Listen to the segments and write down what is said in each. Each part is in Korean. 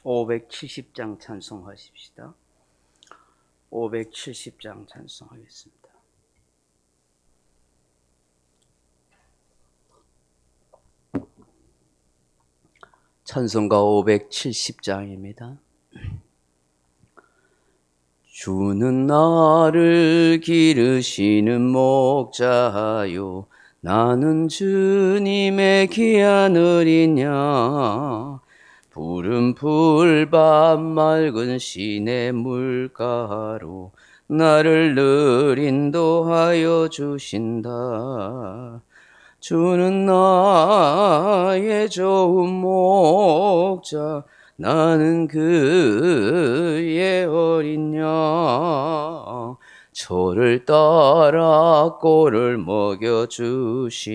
570장 찬송하십시다. 570장 찬송하겠습니다. 찬송가 570장입니다. 주는 나를 기르시는 목자요, 나는 주님의 귀한 어린 양. 푸른 풀밭 맑은 시내 물가로 나를 늘 인도하여 주신다. 주는 나의 좋은 목자, 나는 그의 어린 양. 저를 따라 꼴을 먹여주시니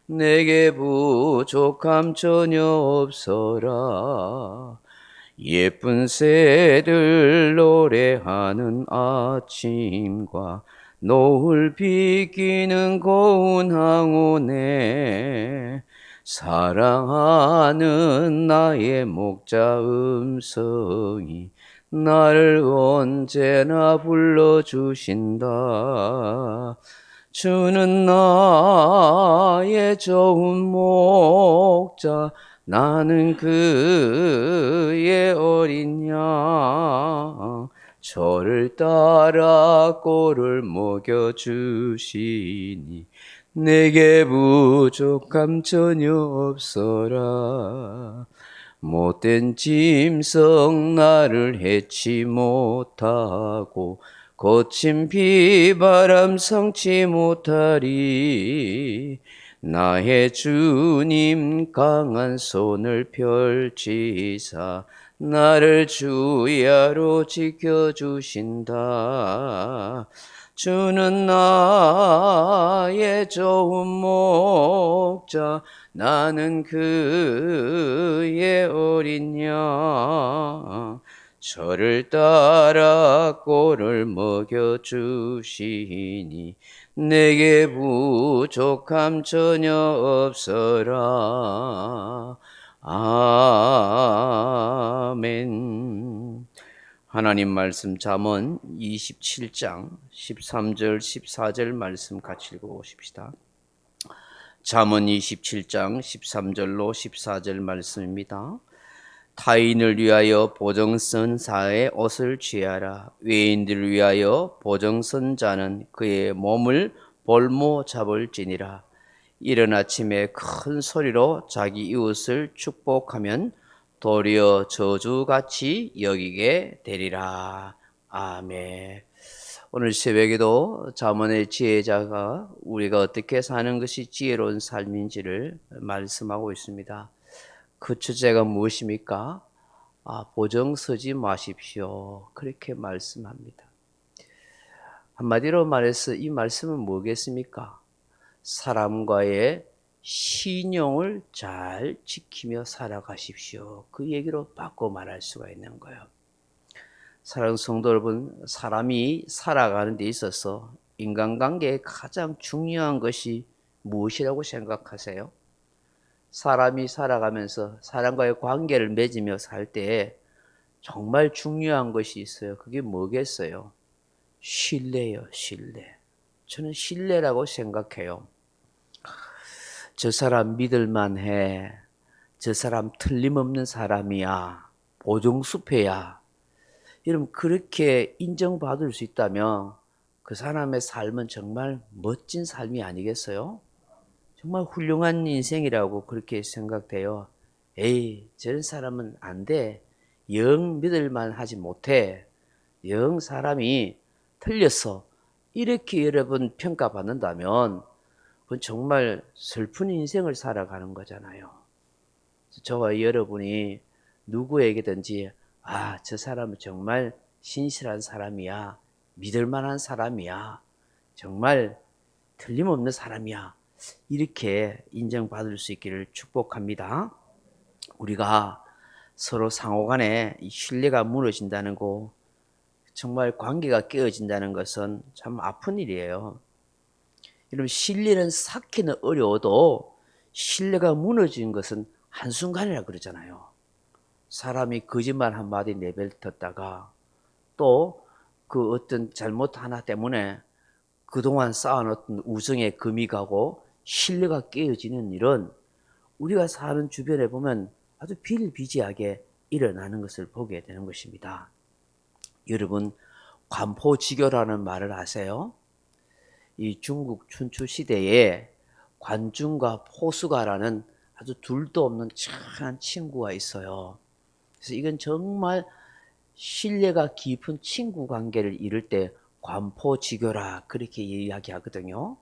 내게 부족함 전혀 없어라. 예쁜 새들 노래하는 아침과 노을 비기는 고운 항온에 사랑하는 나의 목자 음성이 나를 언제나 불러주신다. 주는 나의 좋은 목자, 나는 그의 어린 양. 저를 따라 꼴을 먹여주시니 내게 부족함 전혀 없어라. 못된 짐승 나를 해치 못하고 거친 비바람 성치 못하리. 나의 주님 강한 손을 펼치사 나를 주야로 지켜주신다. 주는 나의 좋은 목자, 나는 그의 어린 양. 저를 따라 꼴을 먹여주시니 내게 부족함 전혀 없어라. 아멘. 하나님 말씀 잠언 27장 13절 14절 말씀 같이 읽어보십시다. 잠언 27장 13절로 14절 말씀입니다. 타인을 위하여 보정선 자의 옷을 취하라. 외인들을 위하여 보정선 자는 그의 몸을 볼모 잡을지니라. 이른 아침에 큰 소리로 자기 이웃을 축복하면 도리어 저주같이 여기게 되리라. 아멘. 오늘 새벽에도 잠언의 지혜자가 우리가 어떻게 사는 것이 지혜로운 삶인지를 말씀하고 있습니다. 그 주제가 무엇입니까? 보정 서지 마십시오. 그렇게 말씀합니다. 한마디로 말해서 이 말씀은 뭐겠습니까? 사람과의 신용을 잘 지키며 살아가십시오. 그 얘기로 바꿔 말할 수가 있는 거예요. 사랑하는 성도 여러분, 사람이 살아가는 데 있어서 인간관계에 가장 중요한 것이 무엇이라고 생각하세요? 사람이 살아가면서 사람과의 관계를 맺으며 살 때 정말 중요한 것이 있어요. 그게 뭐겠어요? 신뢰요, 신뢰. 저는 신뢰라고 생각해요. 저 사람 믿을만해. 저 사람 틀림없는 사람이야. 보증수패야. 여러분, 그렇게 인정받을 수 있다면 그 사람의 삶은 정말 멋진 삶이 아니겠어요? 정말 훌륭한 인생이라고 그렇게 생각돼요. 에이, 저런 사람은 안 돼. 영 믿을만 하지 못해. 영 사람이 틀렸어. 이렇게 여러분 평가받는다면 그건 정말 슬픈 인생을 살아가는 거잖아요. 저와 여러분이 누구에게든지 저 사람은 정말 신실한 사람이야. 믿을 만한 사람이야. 정말 틀림없는 사람이야. 이렇게 인정받을 수 있기를 축복합니다. 우리가 서로 상호간에 신뢰가 무너진다는 거, 정말 관계가 깨어진다는 것은 참 아픈 일이에요. 여러분, 신뢰는 쌓기는 어려워도 신뢰가 무너진 것은 한순간이라 그러잖아요. 사람이 거짓말 한마디 내뱉었다가 또 그 어떤 잘못 하나 때문에 그동안 쌓아놓던 우정의 금이 가고 신뢰가 깨어지는 일은 우리가 사는 주변에 보면 아주 비일비재하게 일어나는 것을 보게 되는 것입니다. 여러분, 관포지교라는 말을 아세요? 이 중국 춘추 시대에 관중과 포수가라는 아주 둘도 없는 친한 친구가 있어요. 그래서 이건 정말 신뢰가 깊은 친구 관계를 이룰 때 관포지교라 그렇게 이야기하거든요.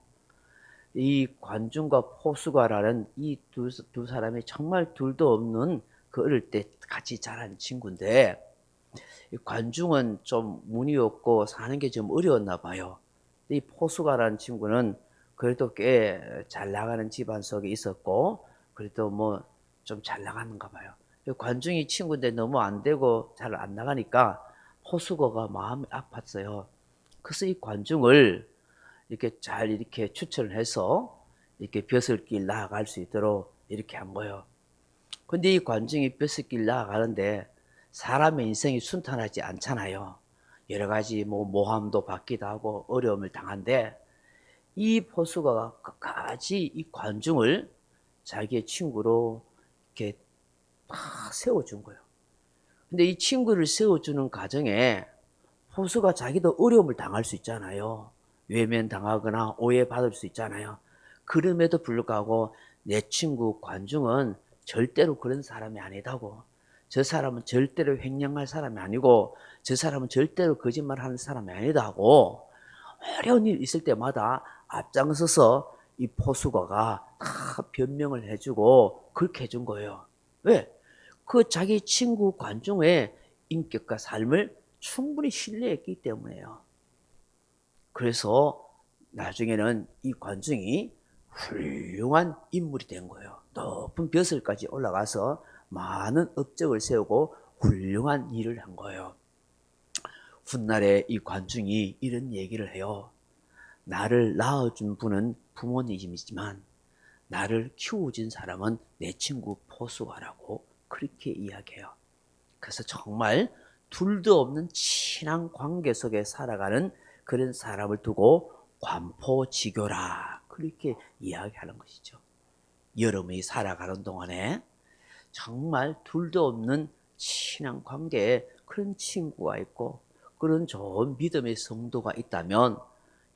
이 관중과 포수가라는 이 두 사람이 정말 둘도 없는 그 어릴 때 같이 자란 친구인데, 이 관중은 좀 운이 없고 사는 게 좀 어려웠나 봐요. 이 포수가라는 친구는 그래도 꽤 잘 나가는 집안 속에 있었고, 그래도 뭐 좀 잘 나가는가 봐요. 관중이 친구인데 너무 안 되고 잘 안 나가니까 포수가가 마음이 아팠어요. 그래서 이 관중을 이렇게 잘 이렇게 추천을 해서 이렇게 벼슬길 나아갈 수 있도록 이렇게 한 거예요. 근데 이 관중이 벼슬길 나아가는데 사람의 인생이 순탄하지 않잖아요. 여러 가지 뭐 모함도 받기도 하고 어려움을 당한데, 이 포수가 끝까지 이 관중을 자기의 친구로 이렇게 막 세워준 거예요. 근데 이 친구를 세워주는 과정에 포수가 자기도 어려움을 당할 수 있잖아요. 외면당하거나 오해받을 수 있잖아요. 그럼에도 불구하고 내 친구 관중은 절대로 그런 사람이 아니다고, 저 사람은 절대로 횡령할 사람이 아니고 저 사람은 절대로 거짓말하는 사람이 아니다고 어려운 일 있을 때마다 앞장서서 이 포수가가 다 변명을 해주고 그렇게 해준 거예요. 왜? 그 자기 친구 관중의 인격과 삶을 충분히 신뢰했기 때문에요. 그래서 나중에는 이 관중이 훌륭한 인물이 된 거예요. 높은 벼슬까지 올라가서 많은 업적을 세우고 훌륭한 일을 한 거예요. 훗날에 이 관중이 이런 얘기를 해요. 나를 낳아준 분은 부모님이지만 나를 키워준 사람은 내 친구 포수가라고 그렇게 이야기해요. 그래서 정말 둘도 없는 친한 관계 속에 살아가는 그런 사람을 두고 관포지교라 그렇게 이야기하는 것이죠. 여러분이 살아가는 동안에 정말 둘도 없는 친한 관계에 그런 친구가 있고 그런 좋은 믿음의 성도가 있다면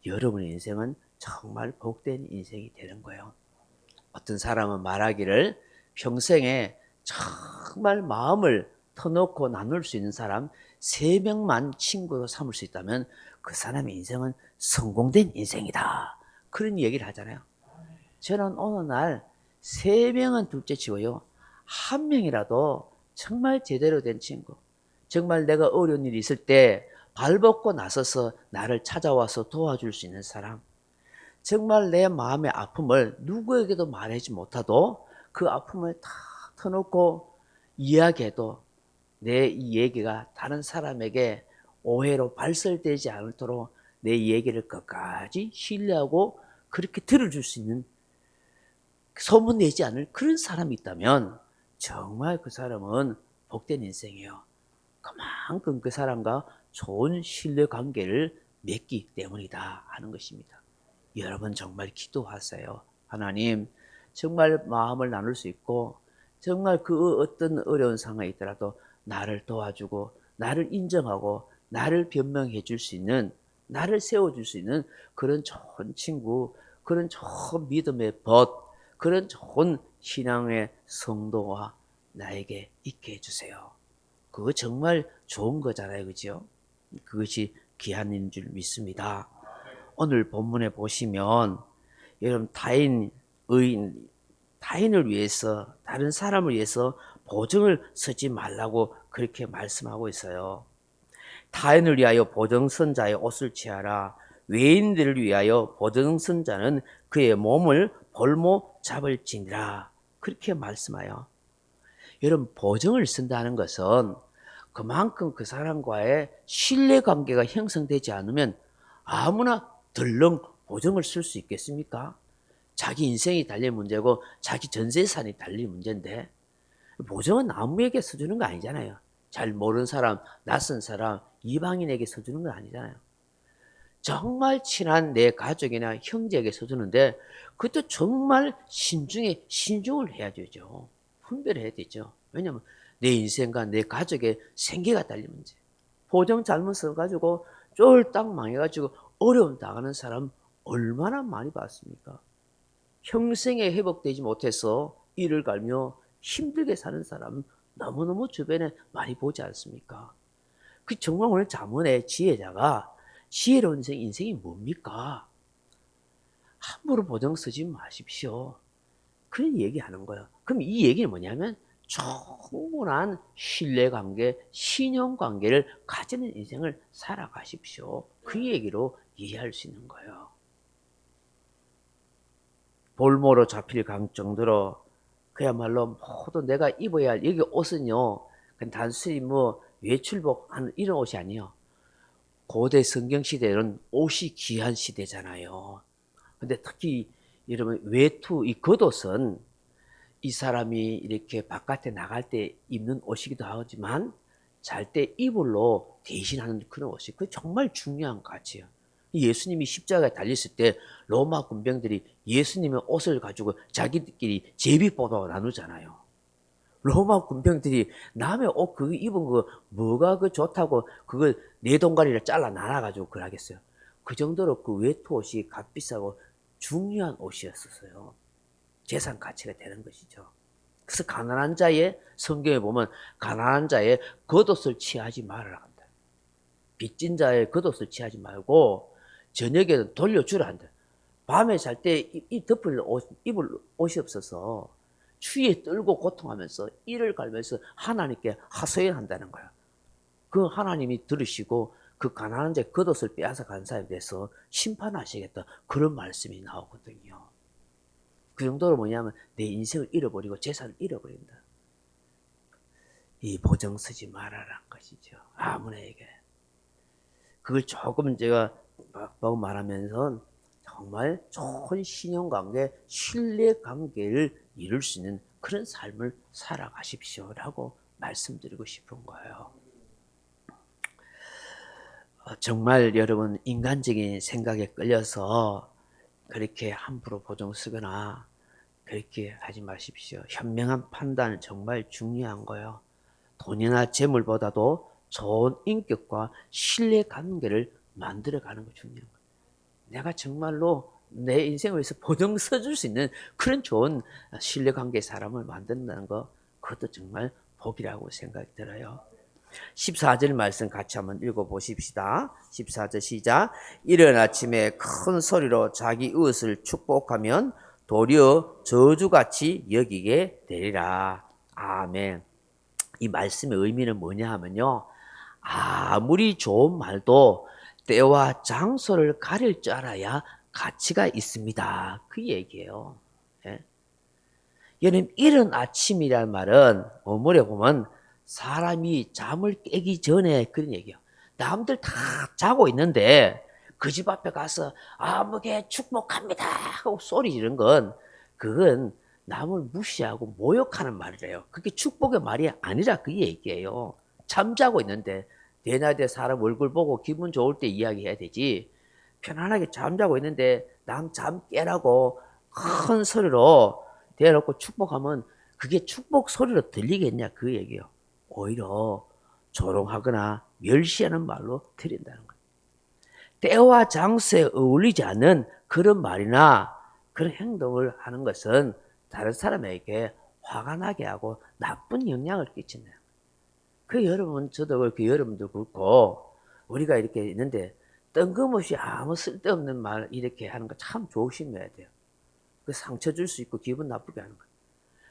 여러분의 인생은 정말 복된 인생이 되는 거예요. 어떤 사람은 말하기를 평생에 정말 마음을 터놓고 나눌 수 있는 사람 3명만 친구로 삼을 수 있다면 그 사람의 인생은 성공된 인생이다. 그런 얘기를 하잖아요. 저는 어느 날 3명은 둘째 치고요. 1명이라도 정말 제대로 된 친구, 정말 내가 어려운 일이 있을 때 발벗고 나서서 나를 찾아와서 도와줄 수 있는 사람, 정말 내 마음의 아픔을 누구에게도 말하지 못하도 그 아픔을 다 터놓고 이야기해도 내 이 얘기가 다른 사람에게 오해로 발설되지 않도록 내 얘기를 끝까지 신뢰하고 그렇게 들어줄 수 있는, 소문내지 않을 그런 사람이 있다면 정말 그 사람은 복된 인생이에요. 그만큼 그 사람과 좋은 신뢰관계를 맺기 때문이다 하는 것입니다. 여러분 정말 기도하세요. 하나님, 정말 마음을 나눌 수 있고 정말 그 어떤 어려운 상황이 있더라도 나를 도와주고 나를 인정하고 나를 변명해 줄 수 있는, 나를 세워줄 수 있는 그런 좋은 친구, 그런 좋은 믿음의 벗, 그런 좋은 신앙의 성도가 나에게 있게 해주세요. 그거 정말 좋은 거잖아요. 그죠? 그것이 귀한 일인 줄 믿습니다. 오늘 본문에 보시면 여러분 타인을 위해서, 다른 사람을 위해서 보증을 서지 말라고 그렇게 말씀하고 있어요. 타인을 위하여 보증선 자의 옷을 취하라. 외인들을 위하여 보증선 자는 그의 몸을 볼모 잡을지니라. 그렇게 말씀하여. 여러분, 보증을 쓴다는 것은 그만큼 그 사람과의 신뢰관계가 형성되지 않으면 아무나 덜렁 보증을 쓸 수 있겠습니까? 자기 인생이 달릴 문제고 자기 전 재산이 달릴 문제인데 보정은 아무에게 써주는 거 아니잖아요. 잘 모르는 사람, 낯선 사람, 이방인에게 써주는 건 아니잖아요. 정말 친한 내 가족이나 형제에게 써주는데 그것도 정말 신중을 해야 되죠. 분별해야 되죠. 왜냐하면 내 인생과 내 가족의 생계가 달린 문제. 보정 잘못 써가지고 쫄딱 망해가지고 어려움 당하는 사람 얼마나 많이 봤습니까? 평생에 회복되지 못해서 이를 갈며 힘들게 사는 사람 너무너무 주변에 많이 보지 않습니까? 그 정말 오늘 자문의 지혜자가 지혜로운 인생이 뭡니까? 함부로 보정 쓰지 마십시오. 그런 얘기하는 거예요. 그럼 이 얘기는 뭐냐면 충분한 신뢰관계, 신용관계를 가지는 인생을 살아가십시오. 그 얘기로 이해할 수 있는 거예요. 볼모로 잡힐 정도로 그야말로 모두 내가 입어야 할 여기 옷은요, 단순히 뭐 외출복 하는 이런 옷이 아니에요. 고대 성경 시대는 옷이 귀한 시대잖아요. 근데 특히 여러분 외투 이 겉옷은 이 사람이 이렇게 바깥에 나갈 때 입는 옷이기도 하지만 잘 때 이불로 대신하는 그런 옷이 그 정말 중요한 가치예요. 예수님이 십자가에 달렸을 때 로마 군병들이 예수님의 옷을 가지고 자기들끼리 제비뽑아 나누잖아요. 로마 군병들이 남의 옷 그거 입은 거 뭐가 그 좋다고 그걸 네 동가리를 잘라 나눠가지고 그걸 하겠어요. 그 정도로 그 외투 옷이 값비싸고 중요한 옷이었어요. 재산 가치가 되는 것이죠. 그래서 가난한 자의 성경에 보면 가난한 자의 겉옷을 취하지 말아라 한다. 빚진 자의 겉옷을 취하지 말고 저녁에는 돌려주라 한다. 밤에 잘 때 이 덮을 입을 옷이 없어서 추위에 떨고 고통하면서 이를 갈면서 하나님께 하소연한다는 거야. 그 하나님이 들으시고 그 가난한 자의 겉옷을 빼앗아 간 사람에 대해서 심판하시겠다. 그런 말씀이 나오거든요. 그 정도로 뭐냐면 내 인생을 잃어버리고 재산을 잃어버린다. 이 보정 쓰지 말아라는 것이죠. 아무에게. 그걸 조금 제가 막 말하면서 정말 좋은 신용관계, 신뢰관계를 이룰 수 있는 그런 삶을 살아가십시오라고 말씀드리고 싶은 거예요. 정말 여러분 인간적인 생각에 끌려서 그렇게 함부로 보정 쓰거나 그렇게 하지 마십시오. 현명한 판단은 정말 중요한 거예요. 돈이나 재물보다도 좋은 인격과 신뢰관계를 만들어가는 거 중요한 거예요. 내가 정말로 내 인생을 위해서 보정 써줄 수 있는 그런 좋은 신뢰관계의 사람을 만든다는 거 그것도 정말 복이라고 생각이 들어요. 14절 말씀 같이 한번 읽어보십시다. 14절 시작. 이른 아침에 큰 소리로 자기 이웃을 축복하면 도리어 저주같이 여기게 되리라. 아멘. 이 말씀의 의미는 뭐냐 하면요. 아무리 좋은 말도 때와 장소를 가릴 줄 알아야 가치가 있습니다. 그 얘기예요. 예? 여러분, 이른 아침이라는 말은 어머니 보면 사람이 잠을 깨기 전에 그런 얘기예요. 남들 다 자고 있는데 그 집 앞에 가서 아무개 축복합니다 하고 소리 지르는 건 그건 남을 무시하고 모욕하는 말이래요. 그게 축복의 말이 아니라 그 얘기예요. 잠자고 있는데 대낮에 사람 얼굴 보고 기분 좋을 때 이야기해야 되지. 편안하게 잠자고 있는데 남 잠 깨라고 큰 소리로 대놓고 축복하면 그게 축복 소리로 들리겠냐 그 얘기예요. 오히려 조롱하거나 멸시하는 말로 들린다는 거예요. 때와 장소에 어울리지 않는 그런 말이나 그런 행동을 하는 것은 다른 사람에게 화가 나게 하고 나쁜 영향을 끼친다. 그 여러분, 저도 그렇고 여러분도 그렇고 우리가 이렇게 있는데 뜬금없이 아무 쓸데없는 말 이렇게 하는 거 참 조심해야 돼요. 그 상처 줄 수 있고 기분 나쁘게 하는 거예요.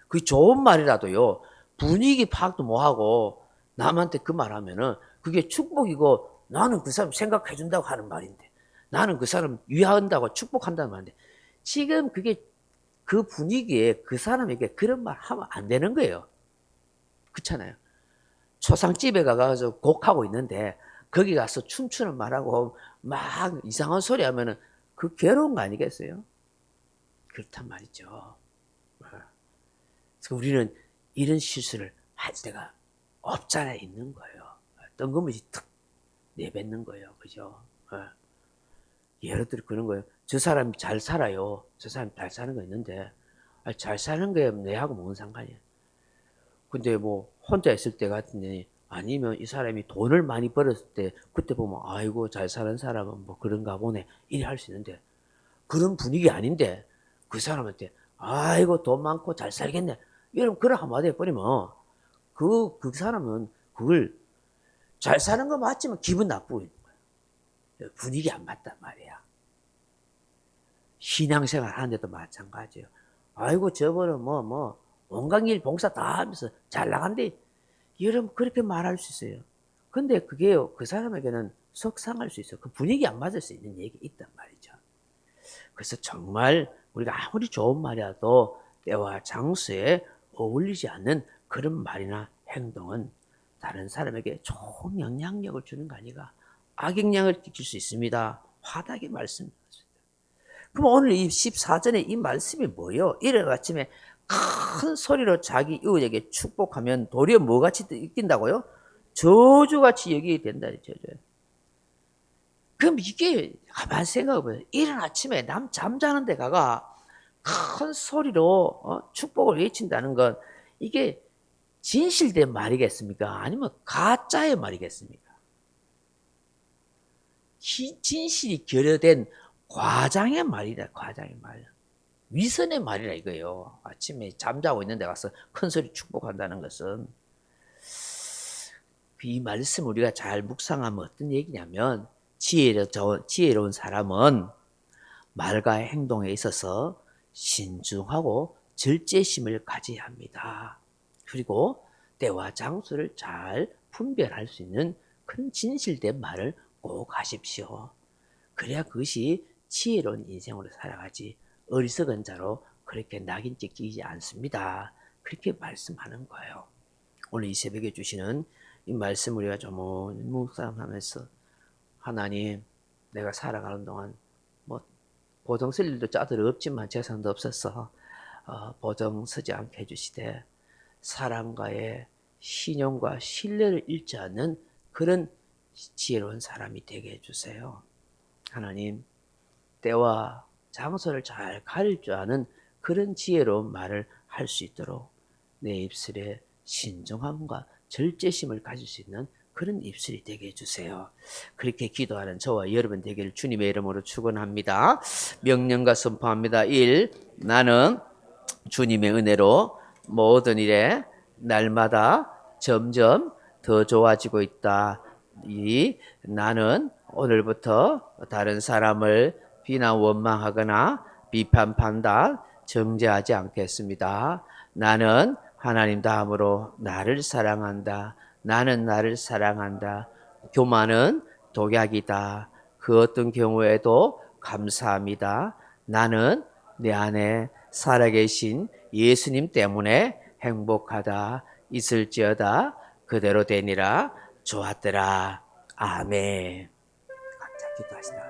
그 좋은 말이라도요, 분위기 파악도 못하고 남한테 그 말하면은 그게 축복이고 나는 그 사람 생각해 준다고 하는 말인데 나는 그 사람 위한다고 축복한다는 말인데 지금 그게 그 분위기에 그 사람에게 그런 말 하면 안 되는 거예요. 그렇잖아요. 초상집에 가서 곡하고 있는데 거기 가서 춤추는 말하고 막 이상한 소리 하면은 그 괴로운 거 아니겠어요? 그렇단 말이죠. 그래서 우리는 이런 실수를 할 때가 없잖아 있는 거예요. 뜬금없이 툭 내뱉는 거예요. 그죠? 예를 들어 그런 거예요. 저 사람이 잘 살아요. 저 사람이 잘 사는 거 있는데, 잘 사는 게 내하고 뭔 상관이야. 근데 뭐 혼자 있을 때 같은데, 아니면 이 사람이 돈을 많이 벌었을 때, 그때 보면 아이고 잘 사는 사람은 뭐 그런가 보네 이래 할 수 있는데, 그런 분위기 아닌데 그 사람한테 아이고 돈 많고 잘 살겠네 이러면 그런 한마디 해버리면 그 사람은 그걸 잘 사는 거 맞지만 기분 나쁘고 있는 거예요. 분위기 안 맞단 말이야. 신앙생활 하는데도 마찬가지예요. 아이고 저번에 뭐 온갖 일 봉사 다 하면서 잘 나간대 이러면 그렇게 말할 수 있어요. 근데 그게요 그 사람에게는 속상할 수 있어요. 그 분위기 안 맞을 수 있는 얘기 있단 말이죠. 그래서 정말 우리가 아무리 좋은 말이라도 때와 장소에 어울리지 않는 그런 말이나 행동은 다른 사람에게 좋은 영향력을 주는 거 아니가 악영향을 끼칠 수 있습니다. 화나게 말씀드렸습니다. 그럼 오늘 이 14절에 이 말씀이 뭐예요? 이른 아침에 큰 소리로 자기 이웃에게 축복하면 도리어 뭐같이 느낀다고요? 저주같이 여기게 된다. 저주. 그럼 이게 가만 생각해보세요. 이른 아침에 남 잠자는 데 가가 큰 소리로 축복을 외친다는 건 이게 진실된 말이겠습니까? 아니면 가짜의 말이겠습니까? 진실이 결여된 과장의 말이다. 과장의 말. 위선의 말이라 이거예요. 아침에 잠자고 있는 데 가서 큰 소리 축복한다는 것은 이 말씀 우리가 잘 묵상하면 어떤 얘기냐면 지혜로운 사람은 말과 행동에 있어서 신중하고 절제심을 가져야 합니다. 그리고 때와 장소를 잘 분별할 수 있는 그런 진실된 말을 꼭 하십시오. 그래야 그것이 지혜로운 인생으로 살아가지 어리석은 자로 그렇게 낙인 찍히지 않습니다. 그렇게 말씀하는 거예요. 오늘 이 새벽에 주시는 이 말씀 우리가 좀 묵상하면서 하나님 내가 살아가는 동안 뭐 보정 쓸 일도 짜들 없지만 재산도 없어서 보정 서지 않게 해주시되 사람과의 신용과 신뢰를 잃지 않는 그런 지혜로운 사람이 되게 해주세요. 하나님 때와 장소를 잘 가릴 줄 아는 그런 지혜로운 말을 할 수 있도록 내 입술에 신중함과 절제심을 가질 수 있는 그런 입술이 되게 해주세요. 그렇게 기도하는 저와 여러분 되기를 주님의 이름으로 축원합니다. 명령과 선포합니다. 1. 나는 주님의 은혜로 모든 일에 날마다 점점 더 좋아지고 있다. 2. 나는 오늘부터 다른 사람을 비난 원망하거나 비판 판단 정죄하지 않겠습니다. 나는 하나님 다음으로 나를 사랑한다. 나는 나를 사랑한다. 교만은 독약이다. 그 어떤 경우에도 감사합니다. 나는 내 안에 살아계신 예수님 때문에 행복하다. 있을지어다. 그대로 되니라. 좋았더라. 아멘. 각자 기도하시다.